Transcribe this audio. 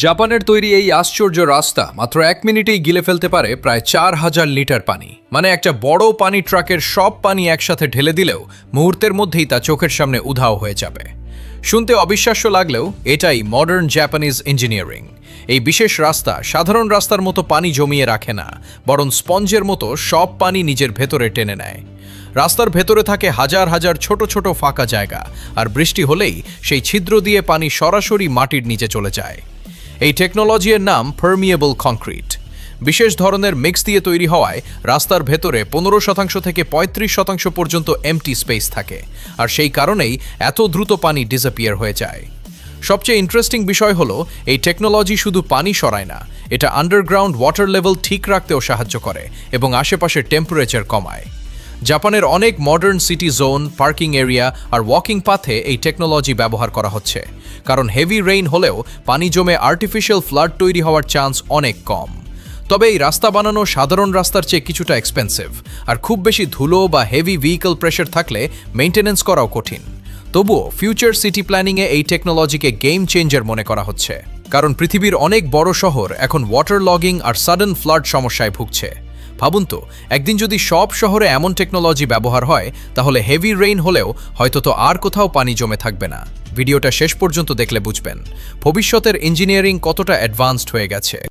জাপানের তৈরি এই আশ্চর্য রাস্তা মাত্র 1 মিনিটেই গিলে ফেলতে পারে প্রায় 4000 লিটার পানি। মানে একটা বড় পানি ট্রাকের সব পানি একসাথে ঢেলে দিলেও মুহূর্তের মধ্যেই তা চোখের সামনে উধাও হয়ে যাবে। শুনতে অবিশ্বাস্য লাগলেও এটাই মডার্ন জাপানিজ ইঞ্জিনিয়ারিং। এই বিশেষ রাস্তা সাধারণ রাস্তার মতো পানি জমিয়ে রাখে না, বরং স্পঞ্জের মতো সব পানি নিজের ভেতরে টেনে নেয়। রাস্তার ভেতরে থাকে হাজার হাজার ছোট ছোট ফাঁকা জায়গা, আর বৃষ্টি হলেই সেই ছিদ্র দিয়ে পানি সরাসরি মাটির নিচে চলে যায়। এই টেকনোলজির নাম পারমিয়েবল কংক্রিট। বিশেষ ধরনের মিক্স দিয়ে তৈরি হওয়ায় রাস্তার ভেতরে 15% থেকে 35% পর্যন্ত এমটি স্পেস থাকে, আর সেই কারণেই এত দ্রুত পানি ডিসঅ্যাপিয়ার হয়ে যায়। সবচেয়ে ইন্টারেস্টিং বিষয় হলো এই টেকনোলজি শুধু পানি সরায় না, এটা আন্ডারগ্রাউন্ড ওয়াটার লেভেল ঠিক রাখতেও সাহায্য করে এবং আশেপাশের টেম্পারেচার কমায়। জাপানের অনেক modern city zone, parking area আর ওয়াকিং পাথে এই টেকনোলজি ব্যবহার করা হচ্ছে, কারণ হেভি রেইন হলেও পানি জমে আর্টিফিশিয়াল ফ্লাড তৈরি হওয়ার চান্স অনেক কম। তবে এই রাস্তা বানানো সাধারণ রাস্তার চেয়ে কিছুটা এক্সপেন্সিভ, আর খুব বেশি ধুলো বা হেভি ভেহিকল প্রেশার থাকলে মেইনটেনেন্স করাও কঠিন। তবুও ফিউচার সিটি প্ল্যানিংয়ে এই টেকনোলজিকে গেম চেঞ্জার মনে করা হচ্ছে, কারণ পৃথিবীর অনেক বড় শহর এখন ওয়াটার লগিং আর সাডেন ফ্লাড সমস্যায় ভুগছে। ভাবুন তো, একদিন যদি সব শহরে এমন টেকনোলজি ব্যবহার হয়, তাহলে হেভি রেইন হলেও হয়তো তো আর কোথাও পানি জমে থাকবে না। ভিডিওটা শেষ পর্যন্ত দেখলে বুঝবেন ভবিষ্যতের ইঞ্জিনিয়ারিং কতটা অ্যাডভান্সড হয়ে গেছে।